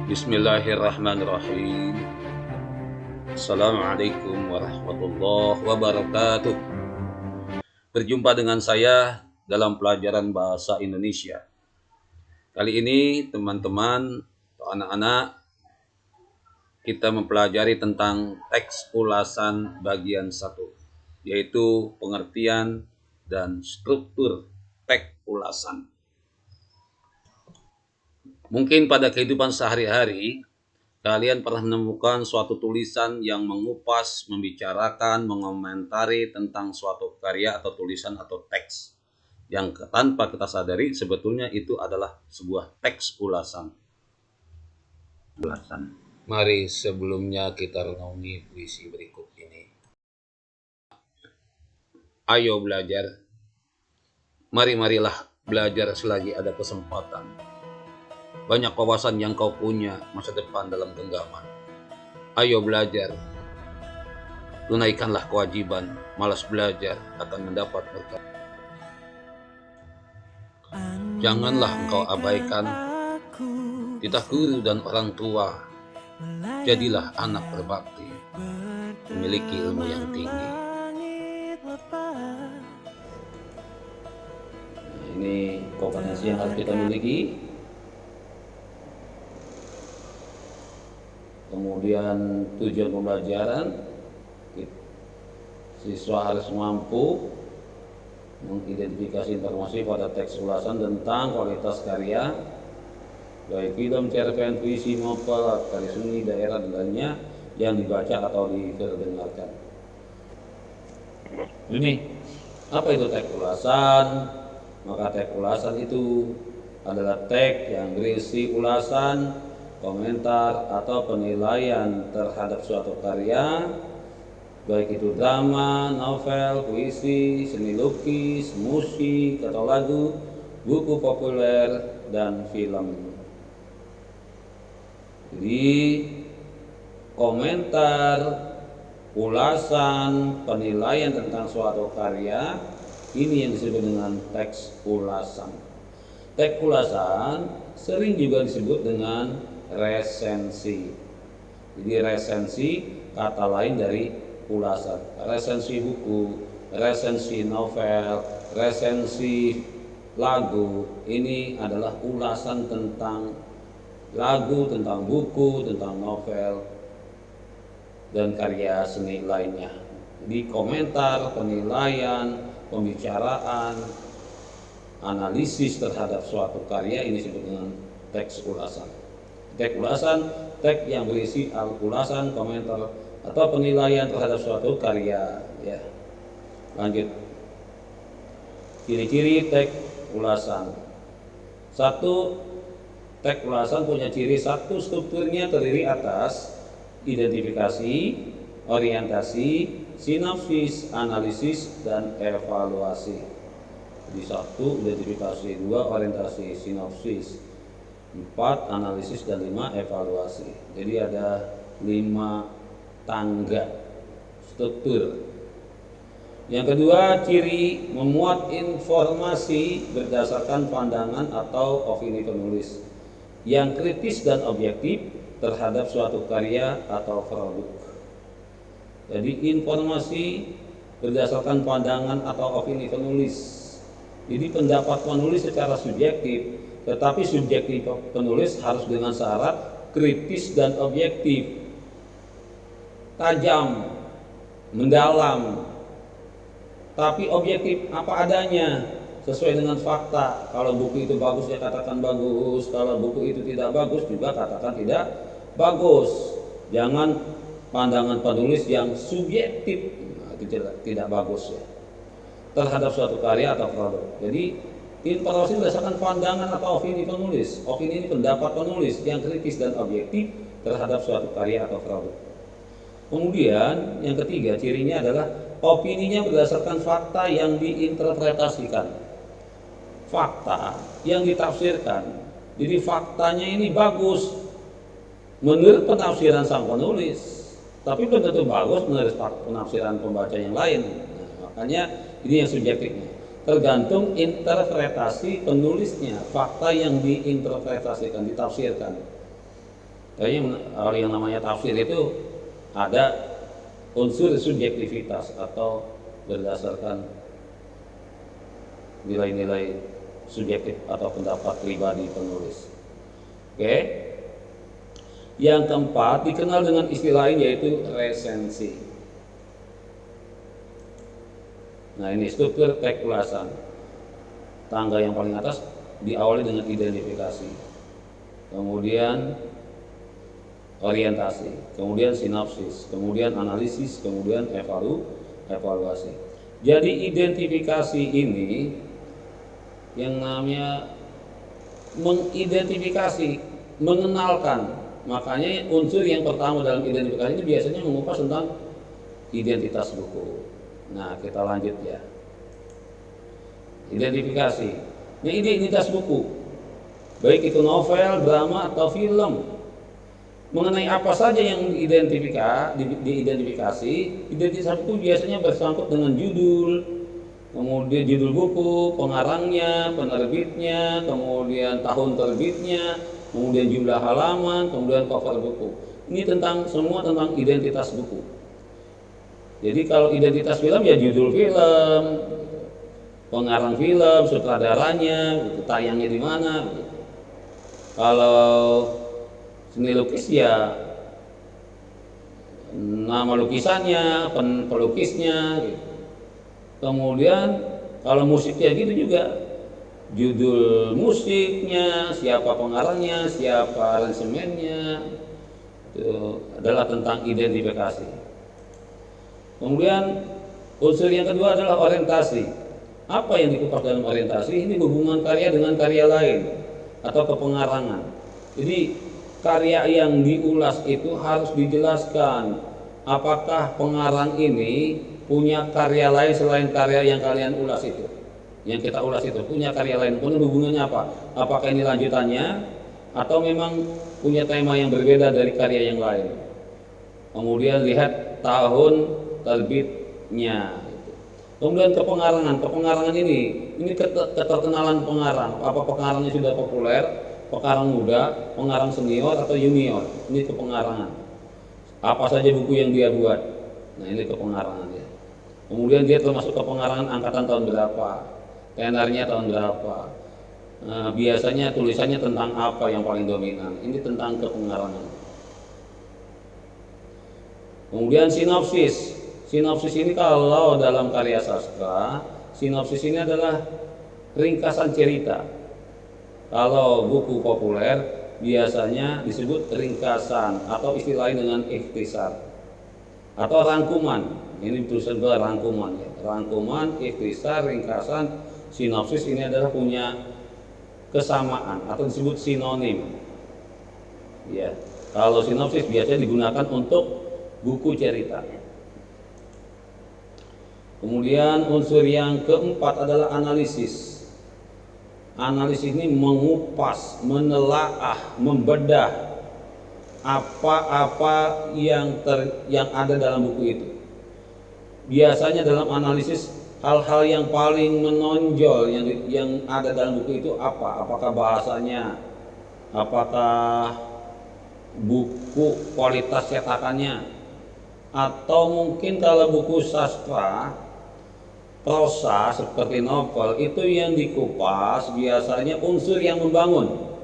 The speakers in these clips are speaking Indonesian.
Bismillahirrahmanirrahim. Assalamualaikum warahmatullahi wabarakatuh. Berjumpa dengan saya dalam pelajaran bahasa Indonesia. Kali ini teman-teman atau anak-anak, kita mempelajari tentang teks ulasan bagian 1, yaitu pengertian dan struktur teks ulasan. Mungkin pada kehidupan sehari-hari, kalian pernah menemukan suatu tulisan yang mengupas, membicarakan, mengomentari tentang suatu karya atau tulisan atau teks yang tanpa kita sadari sebetulnya itu adalah sebuah teks ulasan. Mari sebelumnya kita renungi puisi berikut ini. Ayo belajar. Marilah belajar selagi ada kesempatan. Banyak wawasan yang kau punya, masa depan dalam genggaman. Ayo belajar. Tunaikanlah kewajiban, malas belajar akan mendapat berkat. Janganlah engkau abaikan titah guru dan orang tua. Jadilah anak berbakti, memiliki ilmu yang tinggi. Nah, ini kompetensi yang harus kita miliki. Kemudian tujuan pembelajaran, siswa harus mampu mengidentifikasi informasi pada teks ulasan tentang kualitas karya, baik film, cerpen, puisi, novel, karya seni, daerah, dan lainnya yang dibaca atau diperdengarkan. Ini apa itu teks ulasan? Maka teks ulasan itu adalah teks yang berisi ulasan, komentar atau penilaian terhadap suatu karya, baik itu drama, novel, puisi, seni lukis, musik atau lagu, buku populer, dan film. Jadi komentar, ulasan, penilaian tentang suatu karya, ini yang disebut dengan teks ulasan. Teks ulasan sering juga disebut dengan resensi. Jadi resensi kata lain dari ulasan. Resensi buku, resensi novel, resensi lagu, ini adalah ulasan tentang lagu, tentang buku, tentang novel, dan karya seni lainnya. Jadi komentar, penilaian, pembicaraan, analisis terhadap suatu karya ini disebut dengan teks ulasan. Teks ulasan, teks yang berisi ulasan, komentar, atau penilaian terhadap suatu karya. Ya. Lanjut. Ciri-ciri teks ulasan. 1. Teks ulasan punya ciri 1, strukturnya terdiri atas identifikasi, orientasi, sinopsis, analisis, dan evaluasi. Jadi 1 identifikasi, 2 orientasi, sinopsis, 4 analisis, dan 5 evaluasi. Jadi ada 5 tangga struktur. Yang kedua, ciri memuat informasi berdasarkan pandangan atau opini penulis yang kritis dan objektif terhadap suatu karya atau produk. Jadi informasi berdasarkan pandangan atau opini penulis. Jadi pendapat penulis secara subjektif, tetapi subjektif penulis harus dengan syarat kritis dan objektif, tajam, mendalam, tapi objektif apa adanya, sesuai dengan fakta. Kalau buku itu bagus ya katakan bagus, kalau buku itu tidak bagus juga katakan tidak bagus. Jangan pandangan penulis yang subjektif, itu tidak bagus ya, terhadap suatu karya atau produk. Jadi informasi berdasarkan pandangan atau opini penulis. Opini ini pendapat penulis yang kritis dan objektif terhadap suatu karya atau produk. Kemudian yang ketiga, cirinya adalah opininya berdasarkan fakta yang diinterpretasikan, fakta yang ditafsirkan. Jadi faktanya ini bagus menurut penafsiran sang penulis, tapi belum tentu bagus menurut penafsiran pembaca yang lain. Nah, makanya ini yang subjektifnya. Tergantung interpretasi penulisnya, fakta yang diinterpretasikan, ditafsirkan. Kayaknya kalau yang namanya tafsir itu ada unsur subjektivitas atau berdasarkan nilai-nilai subjektif atau pendapat pribadi penulis. Oke. Yang keempat dikenal dengan istilah lain yaitu resensi. Nah, ini struktur teks ulasan. Tangga yang paling atas diawali dengan identifikasi, kemudian orientasi, kemudian sinopsis, kemudian analisis, kemudian evaluasi. Jadi identifikasi ini yang namanya mengidentifikasi, mengenalkan. Makanya unsur yang pertama dalam identifikasi ini biasanya mengupas tentang identitas buku. Nah, kita lanjut ya. Identifikasi. Nah, identitas buku, baik itu novel, drama, atau film. Mengenai apa saja yang diidentifikasi, identitas buku biasanya bersangkut dengan judul, kemudian judul buku, pengarangnya, penerbitnya, kemudian tahun terbitnya, kemudian jumlah halaman, kemudian cover buku. Ini semua tentang identitas buku. Jadi kalau identitas film ya judul film, pengarang film, sutradaranya, tayangnya di mana. Kalau seni lukis ya nama lukisannya, pelukisnya. Kemudian kalau musiknya gitu juga, judul musiknya, siapa pengarangnya, siapa aransemennya. Itu adalah tentang identifikasi. Kemudian unsur yang kedua adalah orientasi. Apa yang dikupas dalam orientasi? Ini hubungan karya dengan karya lain atau kepengarangan. Jadi karya yang diulas itu harus dijelaskan apakah pengarang ini punya karya lain selain karya yang kalian ulas itu. Yang kita ulas itu punya karya lain, kemudian hubungannya apa? Apakah ini lanjutannya atau memang punya tema yang berbeda dari karya yang lain. Kemudian lihat tahun terbitnya. Kemudian kepengarangan ini keterkenalan pengarang. Apa pengarangnya sudah populer, pengarang muda, pengarang senior atau junior. Ini kepengarangan. Apa saja buku yang dia buat. Nah, ini kepengarangan ya. Kemudian dia termasuk kepengarangan angkatan tahun berapa, tenarnya tahun berapa. Nah, biasanya tulisannya tentang apa yang paling dominan. Ini tentang kepengarangan. Kemudian sinopsis. Sinopsis ini kalau dalam karya sastra, sinopsis ini adalah ringkasan cerita. Kalau buku populer biasanya disebut ringkasan atau istilahnya dengan ikhtisar atau rangkuman. Ini tulisan rangkuman ya. Rangkuman, ikhtisar, ringkasan, sinopsis ini adalah punya kesamaan atau disebut sinonim. Ya. Kalau sinopsis biasanya digunakan untuk buku cerita. Kemudian unsur yang keempat adalah analisis. Analisis ini mengupas, menelaah, membedah apa-apa yang ada dalam buku itu. Biasanya dalam analisis hal-hal yang paling menonjol yang ada dalam buku itu apa? Apakah bahasanya? Apakah buku kualitas cetakannya? Atau mungkin kalau buku sastra prosa seperti novel itu yang dikupas biasanya unsur yang membangun.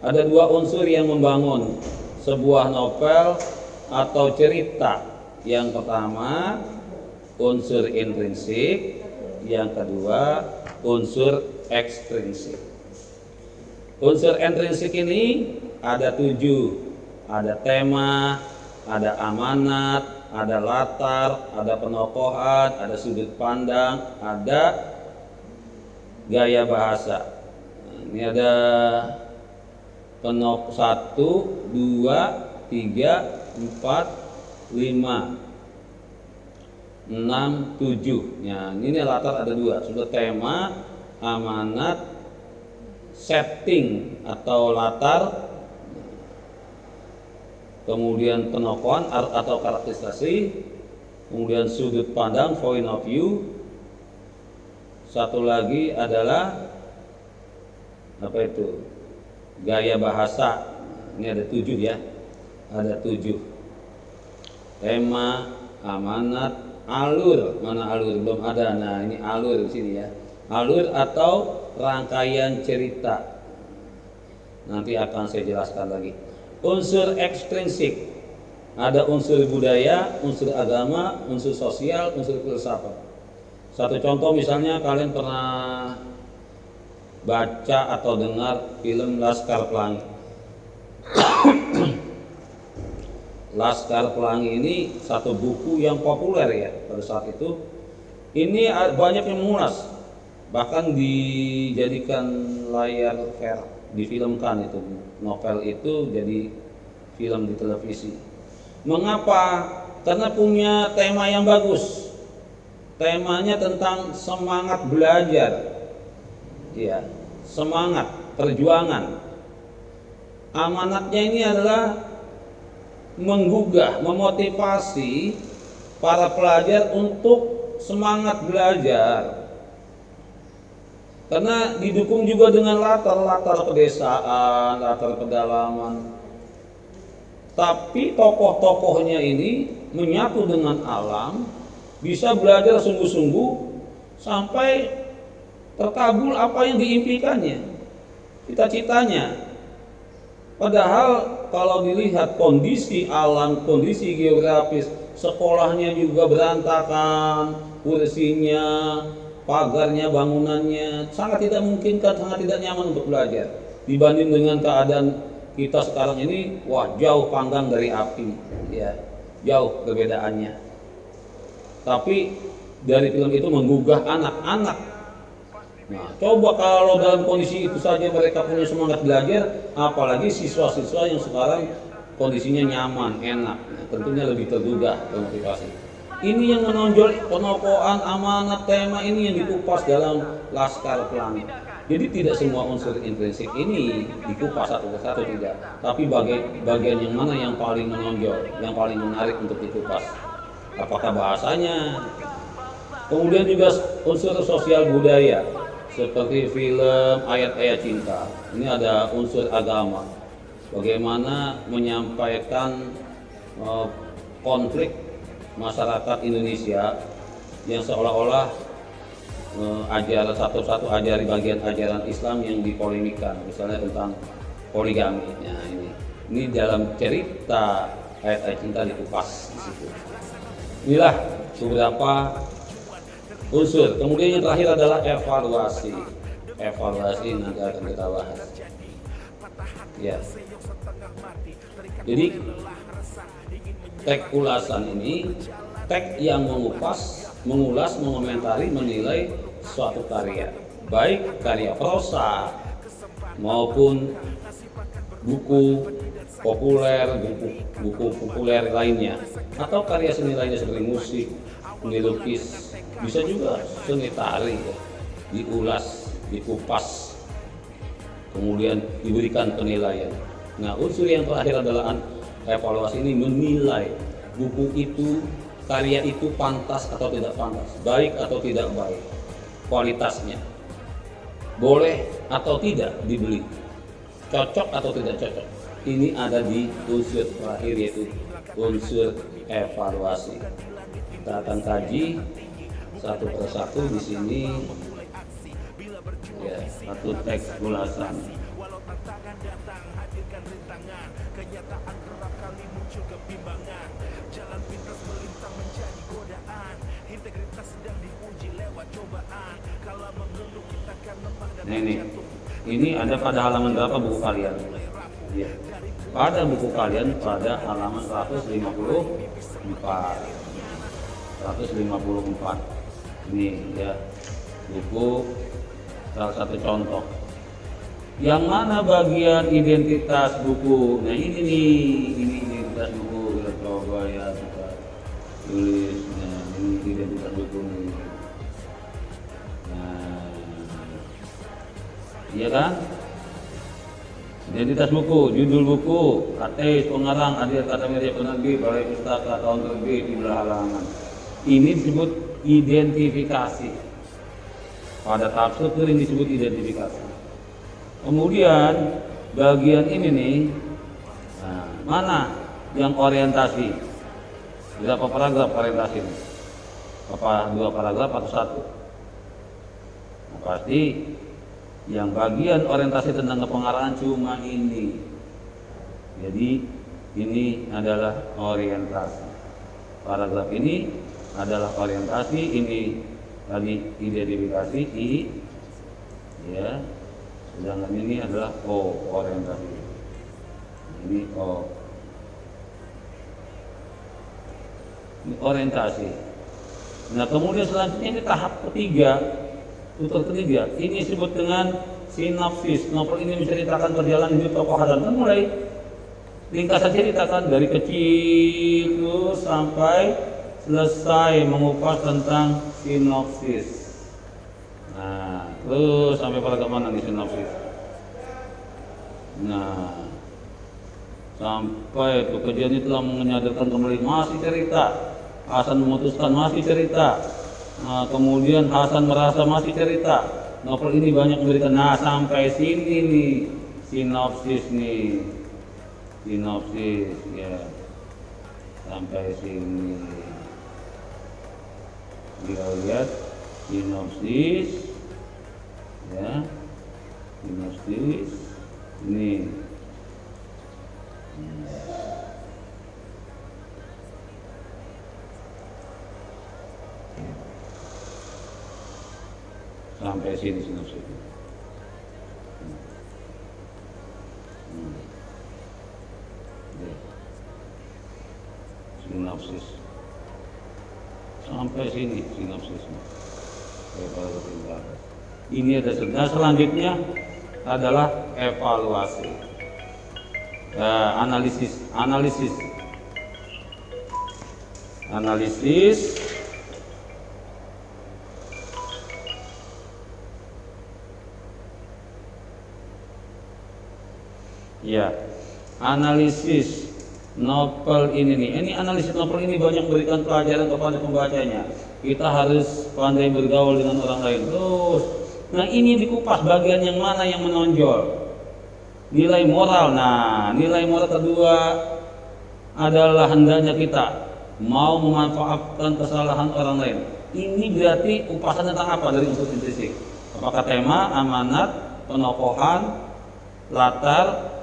Ada dua unsur yang membangun sebuah novel atau cerita. Yang pertama unsur intrinsik, yang kedua unsur ekstrinsik. Unsur intrinsik ini ada 7, ada tema, ada amanat, ada latar, ada penokohan, ada sudut pandang, ada gaya bahasa. Ini ada 1, 2, 3, 4, 5, 6, 7. Ya, ini latar ada 2, sudut tema, amanat, setting atau latar, kemudian penokohan atau karakterisasi, kemudian sudut pandang point of view. Satu lagi adalah apa itu? Gaya bahasa. Ini ada 7 ya. ada 7. Tema, amanat, alur. Mana alur? Belum ada. Nah, ini alur di sini ya. Alur atau rangkaian cerita. Nanti akan saya jelaskan lagi. Unsur ekstrinsik. Ada unsur budaya, unsur agama, unsur sosial, unsur filsafat. Satu contoh misalnya kalian pernah baca atau dengar film Laskar Pelangi. Laskar Pelangi ini satu buku yang populer ya pada saat itu. Ini banyak yang mengulas, bahkan dijadikan layar fair, difilmkan itu novel itu jadi film di televisi. Mengapa? Karena punya tema yang bagus. Temanya tentang semangat belajar, ya, semangat perjuangan. Amanatnya ini adalah menggugah, memotivasi para pelajar untuk semangat belajar. Karena didukung juga dengan latar pedesaan, latar pedalaman. Tapi tokoh-tokohnya ini menyatu dengan alam, bisa belajar sungguh-sungguh sampai terkabul apa yang diimpikannya, cita-citanya. Padahal kalau dilihat kondisi alam, kondisi geografis, sekolahnya juga berantakan, kursinya, pagarnya, bangunannya sangat tidak memungkinkan, sangat tidak nyaman untuk belajar. Dibanding dengan keadaan kita sekarang ini, wah jauh panggang dari api, ya, jauh perbedaannya. Tapi dari film itu menggugah anak-anak. Nah, coba kalau dalam kondisi itu saja mereka punya semangat belajar, apalagi siswa-siswa yang sekarang kondisinya nyaman, enak, tentunya lebih tergugah termotivasi. Ini yang menonjol penokohan, amanat, tema ini yang dikupas dalam Laskar Pelangi. Jadi tidak semua unsur intrinsik ini dikupas satu persatu, tidak. Tapi bagian yang mana yang paling menonjol, yang paling menarik untuk dikupas. Apakah bahasanya? Kemudian juga unsur sosial budaya, seperti film Ayat-Ayat Cinta. Ini ada unsur agama. Bagaimana menyampaikan konflik masyarakat Indonesia yang seolah-olah ajaran satu-satu ajari bagian ajaran Islam yang dipolemikan, misalnya tentang poligami. Nah, ini dalam cerita Ayat-Ayat Cinta dikupas di situ. Inilah beberapa unsur. Kemudian yang terakhir adalah evaluasi. Evaluasi nanti akan kita bahas. Ya. Jadi teks ulasan ini teks yang mengupas, mengulas, mengomentari, menilai suatu karya, baik karya prosa maupun buku populer, buku populer lainnya, atau karya seni lainnya seperti musik, seni lukis, bisa juga seni tari, ya, diulas, dikupas, kemudian diberikan penilaian. Nah, unsur yang terakhir adalah evaluasi ini menilai buku itu, karya itu pantas atau tidak pantas, baik atau tidak baik, kualitasnya, boleh atau tidak dibeli, cocok atau tidak cocok. Ini ada di unsur terakhir, yaitu unsur evaluasi. Kita akan kaji satu persatu di sini, ya, satu teks ulasan. Nah, ini ada pada halaman berapa buku kalian? Ya. Pada buku kalian pada halaman 154. 154. Ini ya, buku salah satu contoh. Yang mana bagian identitas buku? Nah, ini nih, ini identitas buku. Kita coba ya, kita tulis. Nah, ini identitas buku nih. Nah, iya kan? Identitas buku, judul buku, KT, pengarang, hadir kata media penerbit, balai pustaka, tahun terbit, jumlah halaman. Ini disebut identifikasi. Pada tahap struktur ini disebut identifikasi. Kemudian bagian ini nih, nah, mana yang orientasi. Berapa paragraf orientasi ini? Apa 2 paragraf atau 1? Nah, pasti yang bagian orientasi tentang kepengaraan cuma ini. Jadi ini adalah orientasi. Paragraf ini adalah orientasi, ini tadi identifikasi I, ya. Sedangkan ini adalah O, orientasi. Ini O. Ini orientasi. Nah, kemudian selanjutnya ini tahap ketiga, tutur ketiga. Ini disebut dengan sinopsis. Novel ini menceritakan perjalanan hidup tokoh Hasan. Kan mulai ringkasan ceritakan dari kecil terus sampai selesai mengupas tentang sinopsis. Nah, terus sampai paragraf mana di sinopsis? Nah, sampai itu kejadian itu telah menyadarkan kembali, masih cerita. Hasan memutuskan, masih cerita. Nah, kemudian Hasan merasa, masih cerita. Novel ini banyak memberikan. Nah, sampai sini nih sinopsis nih. Sinopsis ya. Sampai sini. Kita lihat sinopsis ya. Sinopsis ini. Sampai sini sinopsis. Sinopsis. Sampai sini sinopsisnya. Ini ada selanjutnya adalah evaluasi. Analisis. Ya, analisis novel ini nih. Ini analisis novel ini banyak memberikan pelajaran kepada pembacanya. Kita harus pandai bergaul dengan orang lain. Terus, nah ini dikupas bagian yang mana yang menonjol. Nilai moral. Nah, nilai moral kedua adalah hendaknya kita mau memanfaatkan kesalahan orang lain. Ini berarti kupasan tentang apa dari unsur intrinsik? Apakah tema, amanat, penokohan, latar?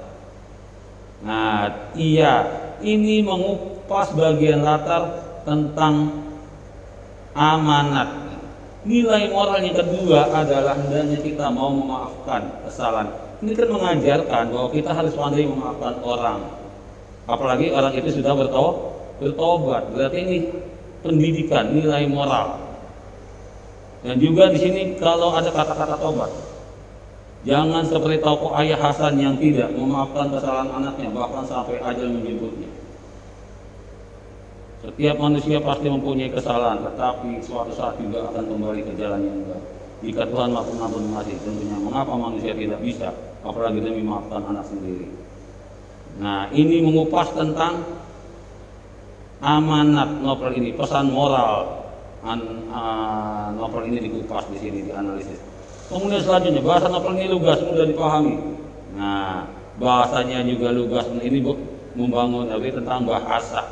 Nah, iya, ini mengupas bagian latar tentang amanat. Nilai moral yang kedua adalah hendaknya kita mau memaafkan kesalahan. Ini kan mengajarkan bahwa kita harus pandai memaafkan orang. Apalagi orang itu sudah bertobat. Berarti ini pendidikan, nilai moral. Dan juga di sini kalau ada kata-kata tobat, jangan seperti tokoh ayah Hasan yang tidak memaafkan kesalahan anaknya, bahkan sampai ajal menjemputnya. Setiap manusia pasti mempunyai kesalahan, tetapi suatu saat juga akan kembali ke jalan yang benar. Jika Tuhan Maha Pengampun mengasihi, tentunya mengapa manusia tidak bisa, apalagi demi memaafkan anak sendiri. Nah, ini mengupas tentang amanat novel ini, pesan moral. Novel ini dikupas di sini, dianalisis. Kemudian selanjutnya, bahasa novel ini lugas, mudah dipahami. Nah, bahasanya juga lugas. Ini membangun tentang bahasa,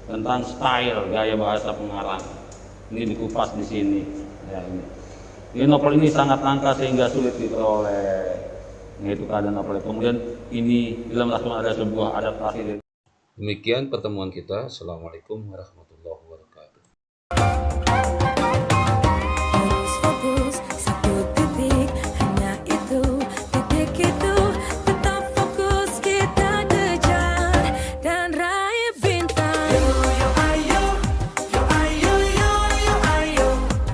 tentang style, gaya bahasa pengarang. Ini dikupas di sini. Ya, ini novel ini sangat langka sehingga sulit diperoleh. Itu keadaan novel. Kemudian ini dalam langsung ada sebuah adaptasi. Demikian pertemuan kita. Assalamualaikum warahmatullahi wabarakatuh.